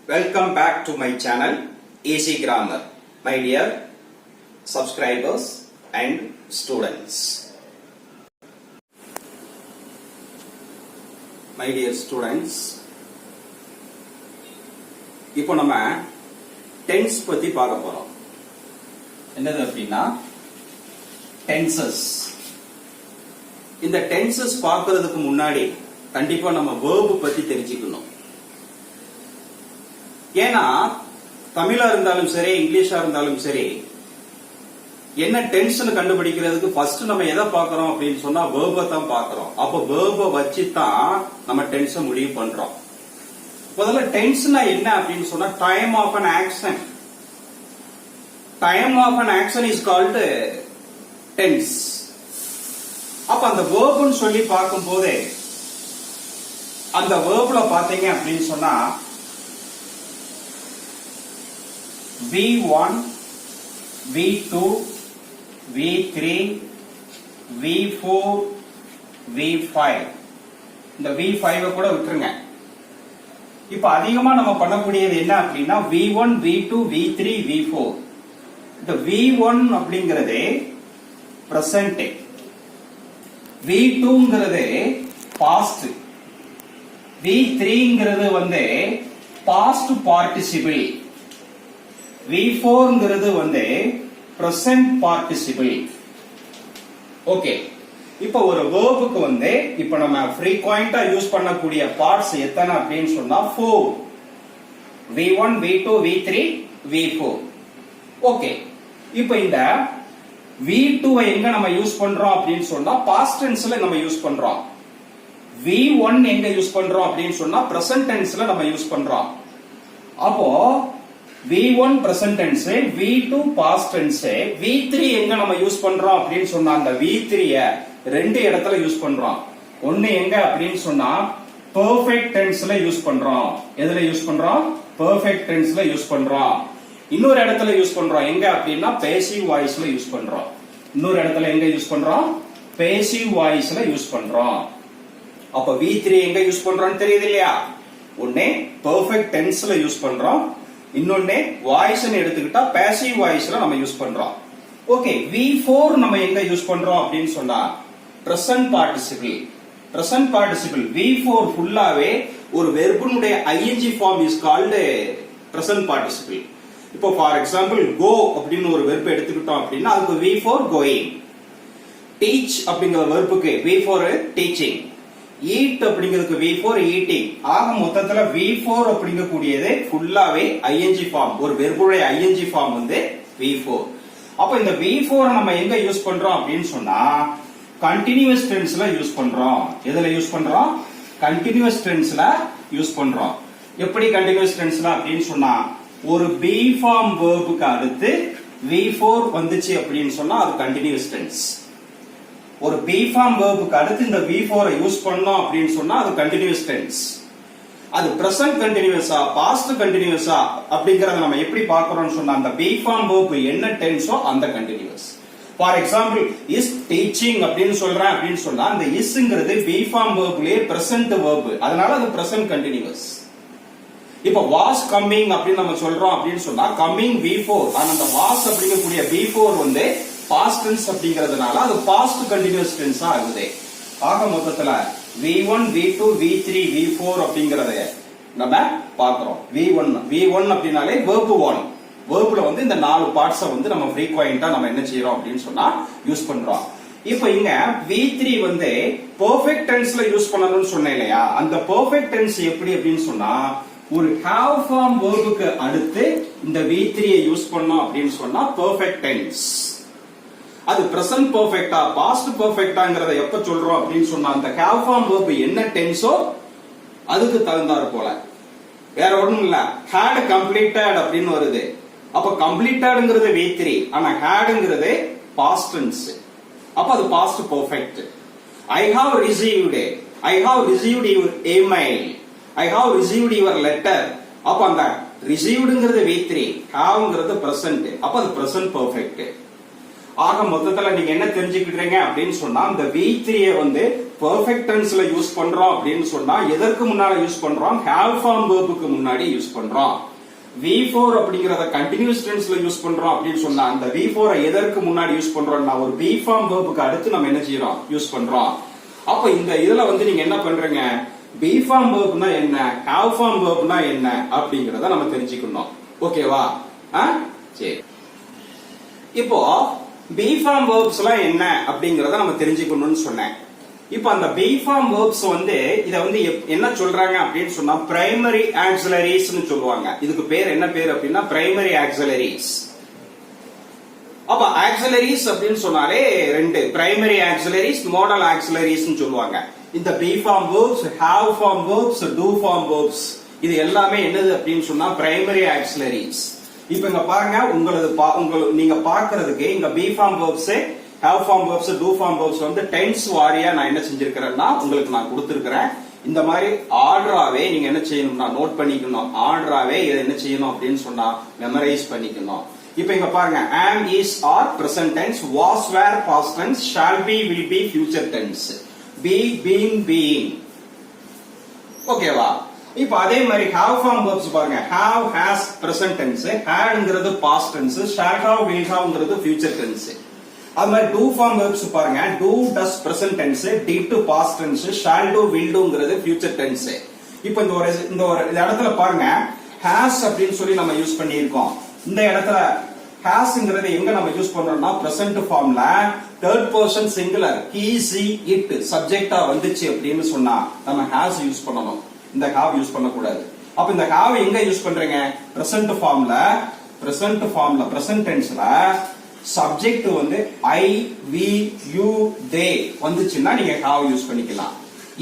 Welcome back to my channel Easy Grammar, my dear subscribers and students. My dear students, இப்போ நம்ம tense பத்தி பார்க்க போறோம். என்னது அப்படின்னா tenses. இந்த tenses பார்க்கிறதுக்கு முன்னாடி கண்டிப்பா நம்ம verb பத்தி தெரிஞ்சுக்கணும். ஏன்னா தமிழா இருந்தாலும் சரி இங்கிலீஷா இருந்தாலும் சரி என்ன டென்ஷன் கண்டுபிடிக்கிறதுக்கு ஃபர்ஸ்ட் நம்ம எதை பார்க்கறோம் அப்படின்னு சொன்னா வேர்பை தான் பார்க்கறோம். அப்ப வேர்பை வச்சு தான் நம்ம டென்ஷன் முடிவு பண்றோம். முதல்ல டென்ஸ்னா என்ன அப்படின்னு சொன்னா time of an action. Time of an action is called tense. அப்ப அந்த வேர்ப்னு சொல்லி பார்க்கும் போதே அந்த வேர்ப்ல பாத்தீங்க அப்படின்னு சொன்னா V1, V2, V3, V4, V5. இந்த V5 கூட விட்டுருங்க. இப்ப அதிகமா நம்ம பண்ணக்கூடியது என்ன அப்படின்னா V1, V2, V3, V4. இந்த V1 அப்படிங்கிறது present, V2ங்கிறது past, V3ங்கிறது வந்து past participle, V4ங்கிறது வந்து present participle. ஓகே, இப்போ ஒரு வேர்புக்கு வந்து இப்போ நம்ம ஃப்ரீக்வென்ட்டா யூஸ் பண்ணக்கூடிய பார்ட்ஸ் எத்தனை அப்படின்னு சொன்னா 4. V1, V2, V3, V4. Okay, இப்போ இந்த V2 எங்க நம்ம யூஸ் பண்றோம் அப்படின்னு சொன்னா past tenseல நம்ம யூஸ் பண்றோம். V1 எங்க யூஸ் பண்றோம் அப்படின்னு சொன்னா present tenseல நம்ம யூஸ் பண்றோம். அப்போ V1 present tense, V2 past tense, V3 எங்க நம்ம யூஸ் பண்றோம் அப்படின்னு சொன்னா அந்த V3 ரெண்டு இடத்துல யூஸ் பண்றோம். ஒன்னு எங்க அப்படின்னு சொன்னா perfect tenseல யூஸ் பண்றோம். எதுல யூஸ் பண்றோம்? perfect tenseல யூஸ் பண்றோம். இன்னொரு இடத்துல யூஸ் பண்றோம் எங்க அப்படின்னா passive voiceல யூஸ் பண்றோம். இன்னொரு இடத்துல எங்க யூஸ் பண்றோம்? passive voiceல யூஸ் பண்றோம். அப்ப V3 எங்க யூஸ் பண்றோம்னு தெரியுது இல்லையா? ஒண்ணே perfect tenseல யூஸ் பண்றோம், இன்னொன்னு வாய்ஸ்னு எடுத்துக்கிட்டா passive voiceல நம்ம யூஸ் பண்றோம். ஓகே, V4 நம்ம எங்க யூஸ் பண்றோம் அப்படின்னு சொன்னா present participle. present participle V4 ஃபுல்லாவே ஒரு வெர்புனுடைய ing form is called present participle. இப்போ ஃபார் எக்ஸாம்பிள் go அப்படின்னு ஒரு வெர்ப் எடுத்துக்கிட்டோம் அப்படின்னா அதுக்கு V4 going. teach அப்படிங்கிற வெர்புக்கு V4 teaching. eat அப்படிங்கிறதுக்கு V4 eating. ஆக மொத்தத்துல V4 அப்படிங்கக்கூடியது ஃபுல்லாவே ing ஃபார்ம், ஒரு வெர்புடைய ing ஃபார்ம் வந்து V4. அப்ப இந்த V4 நம்ம எங்க யூஸ் பண்றோம் அப்படின்னு சொன்னா கண்டினியூஸ் டென்ஸ்ல யூஸ் பண்றோம். எதுல யூஸ் பண்றோம்? கண்டினியூஸ் டென்ஸ்ல யூஸ் பண்றோம். எப்படி கண்டினியூஸ் டென்ஸ்ல அப்படின்னு சொன்னா ஒரு B ஃபார்ம் வெர்புக்கு அடுத்து V4 வந்துச்சு அப்படின்னு சொன்னா அது கண்டினியூஸ் டென்ஸ். ஒரு B ஃபார்ம் வெர்புக்கு அடுத்து இந்த V4 யூஸ் பண்ணோம் அப்படின்னு சொன்னா அது கண்டினியூஸ் டென்ஸ். அது பிரசன்ட் கண்டினியூஸா பாஸ்ட் கண்டினியூஸா அப்படிங்கறத நம்ம எப்படி பார்க்கறோம்னு சொன்னா அந்த B ஃபார்ம் வெர்ப் என்ன டென்ஸோ அந்த continuous. For example is teaching அப்படின்னு சொல்றேன் அப்படின்னு சொன்னா அந்த இஸ்ங்கிறது B ஃபார்ம் வெர்ப்லயே பிரசன்ட் வெர்ப், அதனால அது பிரசன்ட் கண்டினியூஸ். இப்ப வாஸ் கம்மிங் அப்படின்னு நம்ம சொல்றோம் அப்படின்னு சொன்னா கம்மிங் V4, ஆனா அந்த வாஸ் அப்படிங்கக்கூடிய B4 வந்து past tense அப்படிங்கிறதுனால அது past continuous tense ஆகுது. ஆக மொத்தத்துல V1, V2, V3, V4 அப்படிங்கறத நம்ம பார்க்கிறோம். V1 அப்படினாலே verb 1. verbல வந்து இந்த நாலு பார்ட்ஸை வந்து நம்ம ஃப்ரீக்வென்ட்டா நம்ம என்ன செய்யறோம் அப்படின்னு சொன்னா யூஸ் பண்றோம். இப்போ இங்க V3 வந்து perfect tenseல யூஸ் பண்ணணும்னு சொன்னேன் இல்லையா? அந்த perfect tense எப்படி அப்படின்னு சொன்னா ஒரு have form verbக்கு அடுத்து இந்த V3 யூஸ் பண்ணோம் அப்படின்னு சொன்னா perfect tense. அது present perfectா past perfectaங்கறத எப்ப சொல்றோம் அப்படின்னு சொன்னா அந்த have form verb என்ன டென்ஸோ அதுக்கு தகுந்தார் போல. வேற ஒண்ணும் இல்ல, had completed அப்படின்னு வருது. அப்ப completedங்கிறது V3, ஆனா hadங்கிறது past tense. அப்ப அது past perfect. I have received your email, I have received your letter. அப்ப அந்த receivedங்கிறது V3, haveங்கிறது present. அப்ப அது present perfect. ஆக மொத்தத்துல நீங்க என்ன தெரிஞ்சுக்கிட்டீங்க அப்படின்னு சொன்னா இந்த V3 வந்து பெர்ஃபெக்ட் டென்ஸ்ல யூஸ் பண்றோம் அப்படின்னு சொன்னா எதற்கு முன்னால யூஸ் பண்றோம்? ஹேவ் ஃபார்ம் வெர்புக்கு முன்னாடி யூஸ் பண்றோம். V4 அப்படிங்கறத கண்டினியூஸ் டென்ஸ்ல யூஸ் பண்றோம் அப்படின்னு சொன்னா அந்த V4 எதற்கு முன்னாடி யூஸ் பண்றோம்னா ஒரு B ஃபார்ம் வெர்புக்கு அடுத்து நம்ம என்ன செய்யறோம்? யூஸ் பண்றோம். அப்ப இந்த இதுல நீங்க என்ன பண்றீங்க? B ஃபார்ம் வெர்ப்னா என்ன, ஹேவ் ஃபார்ம் வெர்ப்னா என்ன அப்படிங்கறத நம்ம தெரிஞ்சுக்கணும். ஓகேவா? சரி. இப்போ B ஃபார்ம் வெர்ப்ஸ் எல்லாம் என்ன அப்படிங்கறத நம்ம தெரிஞ்சுக்கணும்னு சொன்னேன். இப்போ அந்த B ஃபார்ம் வெர்ப்ஸ் இத என்ன சொல்றாங்க அப்படின்னு சொன்னா பிரைமரி ஆக்ஸிலரிஸ் சொல்லுவாங்க. இதுக்கு பேர் என்ன பேர் அப்படின்னா பிரைமரி ஆக்ஸிலரிஸ். அப்ப ஆக்ஸிலரிஸ் அப்படின்னு சொன்னாலே ரெண்டு, பிரைமரி ஆக்ஸிலரிஸ், மாடல் ஆக்ஸிலரிஸ் சொல்லுவாங்க. இந்த B form verbs, have form verbs, do form verbs இது எல்லாமே என்னது அப்படின்னு சொன்னா பிரைமரி ஆக்ஸிலரிஸ். இப்ப இங்க பாருங்க, நீங்க பாக்குறதுக்கு இங்க B form verbs, have form verbs, do form verbs tense வாரியா நான் என்ன செஞ்சிருக்கிறேன்னா உங்களுக்கு நான் கொடுத்திருக்கிறேன். இந்த மாதிரி ஆர்டராவே நீங்க என்ன செய்யணும்னா நோட் பண்ணிக்கணும். ஆர்டராவே இதை என்ன செய்யணும் அப்படின்னு சொன்னா மெமரைஸ் பண்ணிக்கணும். இப்போ இங்க பாருங்க, am, is, are present tense, was, were past tense, shall be, will be future tense, be, been, being. ஓகேவா? இப்போ அதே மாதிரி have form verbs பாருங்க, have, has present tense, hadங்கிறது past tense, shall have, will haveங்கிறது future tense. அது மாதிரி do form verbs பாருங்க, do, does present tense, did to past tense, shall do, will doங்கிறது future tense. இப்போ இந்த ஒரு இடத்துல பாருங்க, has அப்படின்னு சொல்லி நம்ம யூஸ் பண்ணியிருக்கோம். இந்த இடத்துல hasங்கிறது எங்க நம்ம யூஸ் பண்றோம்னா present formல third person singular he, she, it சப்ஜெக்டா வந்துச்சு அப்படின்னு சொன்னா நம்ம has யூஸ் பண்ணணும். இந்த have யூஸ் பண்ண கூடாது. அப்ப இந்த have எங்க யூஸ் பண்றீங்க? present formல present tenseல subject I, we, you, they வந்துச்சுன்னா நீங்க have யூஸ் பண்ணிக்கலாம்.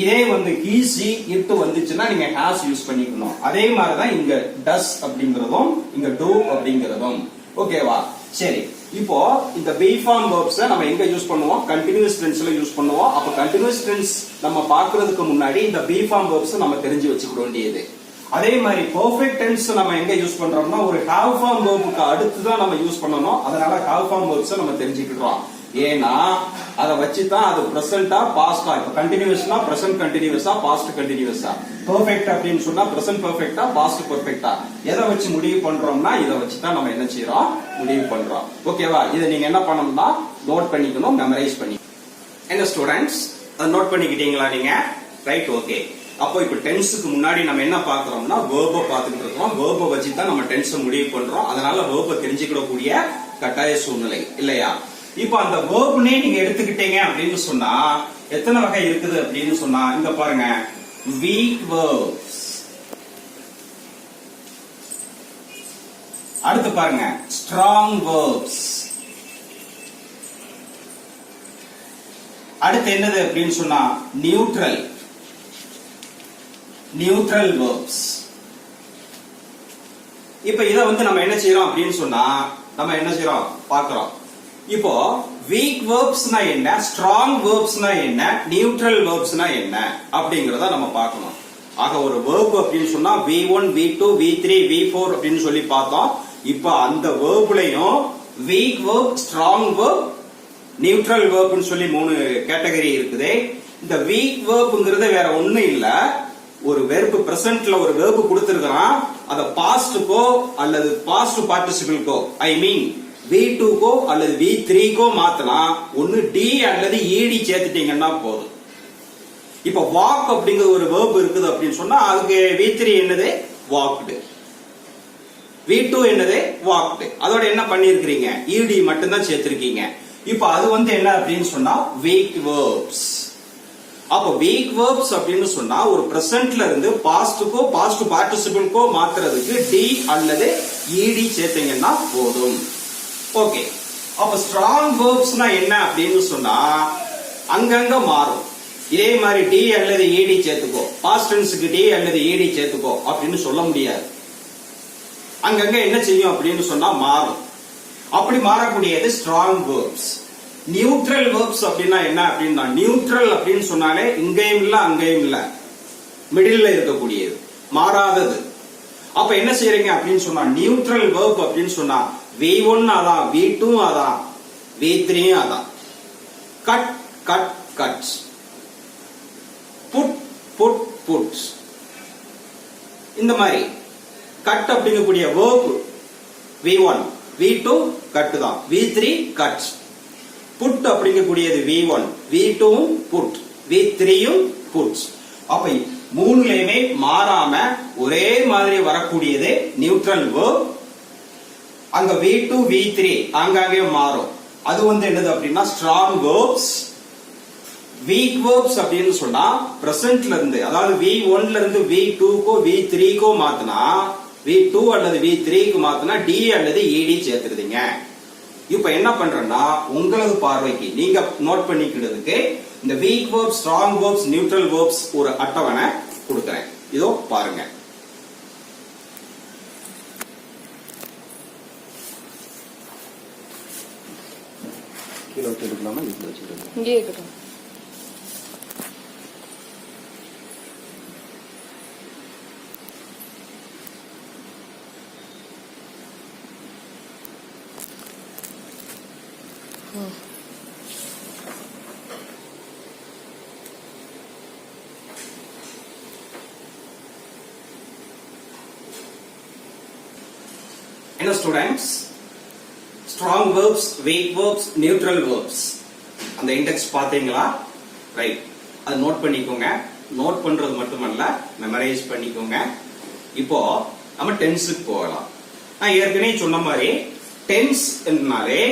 இதே he, she, it வந்துச்சுன்னா நீங்க has யூஸ் பண்ணிக்கணும். அதே மாதிரி தான் இங்க does அப்படிங்கறதும் இங்க do அப்படிங்கறதும். ஓகேவா? சரி. இப்போ இந்த B ஃபார்ம் verbs நம்ம எங்க யூஸ் பண்ணுவோம்? கண்டினியூஸ் டென்ஸ்ல யூஸ் பண்ணுவோம். அப்ப கண்டினியூஸ் டென்ஸ் நம்ம பார்க்கிறதுக்கு முன்னாடி இந்த B ஃபார்ம் verbs நம்ம தெரிஞ்சு வச்சுக்க வேண்டியது. அதே மாதிரி பெர்ஃபெக்ட் டென்ஸ் நம்ம எங்க யூஸ் பண்றோம்னா ஒரு ஹேவ் ஃபார்ம் வெர்புக்கு அடுத்து தான் நம்ம யூஸ் பண்ணணும். அதனால ஹேவ் ஃபார்ம் வெர்ப்ஸ் நம்ம தெரிஞ்சுக்கிறோம். ஏன்னா அதை வச்சு தான் அது பிரசன்டா பாஸ்டா, இப்ப கண்டினியூஸ்னா பிரசன்ட் கண்டினியூஸா, பாஸ்ட் கண்டினியூஸா, பெர்ஃபெக்ட் அப்படின்னு சொன்னா பிரசன்ட் பெர்ஃபெக்ட்டா, பாஸ்ட் பெர்ஃபெக்ட்டா, எதை வச்சு முடிவு பண்றோம்னா இதை வச்சு தான் நம்ம என்ன செய்யறோம்? முடிவு பண்றோம். ஓகேவா? இதை நீங்க என்ன பண்ணணும்னா நோட் பண்ணிக்கணும், மெமரைஸ் பண்ணி. என்ன ஸ்டூடெண்ட்ஸ், அதை நோட் பண்ணிக்கிட்டீங்களா நீங்க? Right, okay. அப்போ இப்ப டென்ஸ்க்கு முன்னாடி நம்ம என்ன பாக்குறோம்னா வேர்ப பாத்துக்கிட்டு இருக்கோம். வேர்ப வச்சு தான் நம்ம டென்ஸ் முடிவு பண்றோம். அதனால வேர்ப தெரிஞ்சுக்கிடக்கூடிய கட்டாய சூழ்நிலை இல்லையா? இப்ப அந்த வேர்ப்னே நீங்க எடுத்துக்கிட்டீங்க அப்படின்னு சொன்னா எத்தனை வகை இருக்குது அப்படின்னு சொன்னா இங்க பாருங்க, வீக் வேர்ப்ஸ், அடுத்து பாருங்க ஸ்ட்ராங் வேர்ப்ஸ், அடுத்து என்னது அப்படின்னு சொன்னா நியூட்ரல் verbs. இப்ப இத நம்ம என்ன செய்யறோம் அப்படின்னு சொன்னா நம்ம என்ன செய்யறோம் பார்க்கிறோம். இப்போ weak verbsனா என்ன, strong verbsனா என்ன, neutral verbsனா என்ன அப்படிங்கறத நம்ம பார்க்கணும். ஆக ஒரு verb அப்படின்னு சொன்னா V1, V2, V3, V4 அப்படின்னு சொல்லி பார்த்தோம். இப்ப அந்த verbலயும் weak verb, strong verb, neutral verbனு சொல்லி மூணு கேட்டகரி இருக்குது. இந்த weak verbங்கிறது வேற ஒண்ணும் இல்ல, ஒரு வெர்ப் பிரசன்ட்ல ஒரு வெர்ப் கொடுத்திருக்கான், அத பாஸ்ட்க்கோ அல்லது பாஸ்ட் பார்ட்டிசிபிள்க்கோ ஐ மீன் V2 கோ அல்லது V3 கோ மாத்தலாம். ஒன்னு டி அல்லது ed சேர்த்துட்டீங்கன்னா போதும். இப்ப வாக் அப்படிங்கிற ஒரு வெர்ப் இருக்குது அப்படின்னு சொன்னா அதுக்கு V3 என்னது? வாக்டு. V2 என்னது? வாக்டு. அதோட என்ன பண்ணிருக்கீங்க? ed மட்டும் தான் சேர்த்திருக்கீங்க. இப்ப அது என்ன அப்படின்னு சொன்னா weak verbs. அப்ப weak verbs அப்படின்னு சொன்னா ஒரு பிரசன்ட்ல இருந்து பாஸ்ட்க்கோ பாஸ்ட் பார்ட்டிசிபிள்க்கோ மாத்துறதுக்கு டி அல்லது ed சேர்த்தீங்கன்னா போதும். ஓகே. அப்ப ஸ்ட்ராங் verbsனா என்ன அப்படின்னு சொன்னா அங்கங்க மாறும். இதே மாதிரி டி அல்லது ed சேர்த்துக்கோ, பாஸ்ட் டென்ஸ்க்கு டி அல்லது ed சேர்த்துக்கோ அப்படின்னு சொல்ல முடியாது. அங்கங்க என்ன செய்யும் அப்படின்னு சொன்னா மாறும். அப்படி மாறக்கூடியது ஸ்ட்ராங் verbs. நியூட்ரல் verbs அப்படின்னா என்ன அப்படின்னா நியூட்ரல் அப்படின்னு சொன்னாலே இங்கேயும் இல்ல அங்கேயும் இல்ல, மிடில்ல இருக்கக்கூடியது, மாறாதது. அப்ப என்ன செய்யறீங்க அப்படின்னு சொன்னா நியூட்ரல் verb அப்படின்னு சொன்னா V1 அதான், V2 அதான், V3 அதான். Cut cut cut. put puts. இந்த மாதிரி கட் அப்படிங்கக்கூடிய verb V1 V2 கட் தான், V3 கட். புட் அப்படிங்கக்கூடியது V1 V2 put, V3 puts. அப்ப மூணுலயுமே மாறாம ஒரே மாதிரி வரக்கூடியது நியூட்ரல் verb. அங்க V2 V3 அங்கங்கே மாறும். அது என்னது அப்படின்னா ஸ்ட்ராங் verbs. வீக் verbs அப்படின்னு சொன்னா பிரசன்ட்ல இருந்து, அதாவது V1ல இருந்து V2 கோ V3 கோ மாத்தினா, V2 அல்லது V3 க்கு மாத்தினா D அல்லது ED சேர்த்துடுதீங்க. இப்ப என்ன பண்றேன்னா உங்களது பார்வைக்கு நீங்க நோட் பண்ணிக்கிறதுக்கு இந்த week verbs, strong verbs, neutral verbs ஒரு அட்டவணை கொடுக்கிறேன். இதோ பாருங்க. கீழே வச்சு எடுக்கலாமா, இதுல வச்சுக்கலாம்? இங்கே இருக்கட்டும். என்ன students, strong verbs, weak verbs, neutral verbs அந்த இண்டெக்ஸ் பாத்தீங்களா? ரைட், அது நோட் பண்ணிக்கோங்க. நோட் பண்றது மட்டுமல்ல, மெமரைஸ் பண்ணிக்கோங்க. இப்போ நம்ம டென்ஸுக்கு போகலாம். நான் ஏற்கனவே சொன்ன மாதிரி டென்ஸ் என்றாலே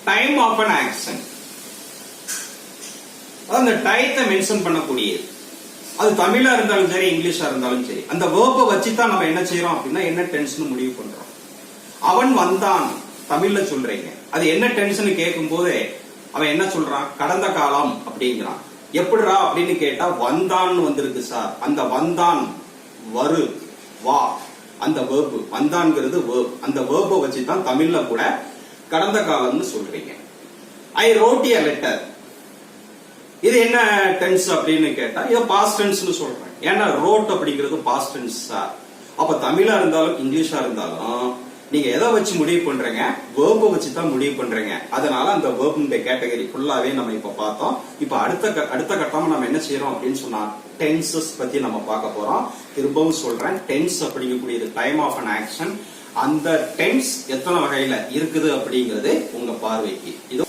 டைம் ஆஃப் an ஆக்ஷன், அந்த டயத்தை மென்ஷன் பண்ணக்கூடியது. அது தமிழா இருந்தாலும் சரி, இங்கிலீஷா இருந்தாலும் சரி, அந்த வேர்பை வச்சுதான் நம்ம என்ன செய்யறோம் அப்படின்னா என்ன டென்ஸ்னு முடிவு பண்றோம். அவன் வந்தான் தமிழ்ல சொல்றீங்க, அது என்ன டென்ஸ்னு கேட்கும் போது அவன் என்ன சொல்றான்? கடந்த காலம் அப்படிங்கிறான். எப்படிரா அப்படின்னு கேட்டா வந்தான் வந்திருக்கு சார். அந்த வந்தான் வரு வா அந்த வேர்பு, வந்தான்ங்கிறது வேர்ப். அந்த வேர்பை வச்சுதான் தமிழ்ல கூட கடந்த காலம்னு சொல்றீங்க. ஐ ரோட் எ லெட்டர், இது என்ன டென்ஸ் அப்படின்னு கேட்டா இது பாஸ்ட் டென்ஸ்னு சொல்றேன். ஏன்னா ரோட் அப்படிங்கிறது பாஸ்ட் டென்ஸ் சார். அப்ப தமிழா இருந்தாலும் இங்கிலீஷா இருந்தாலும் நீங்க எதை வச்சு முடிவு பண்றீங்க? வேர்பை வச்சு தான் முடிவு பண்றீங்க. அதனால அந்த வேர்புடைய கேட்டகரி ஃபுல்லாவே நம்ம இப்ப பார்த்தோம். இப்ப அடுத்த கட்டமா நம்ம என்ன செய்யறோம் அப்படின்னு சொன்னா டென்சஸ் பத்தி நம்ம பார்க்க போறோம். திரும்பவும் சொல்றேன், டென்ஸ் அப்படிங்கக்கூடியது டைம் ஆஃப் an ஆக்ஷன். அந்த டென்ஸ் எத்தனை வகையில இருக்குது அப்படிங்கிறது உங்க பார்வைக்கு. இது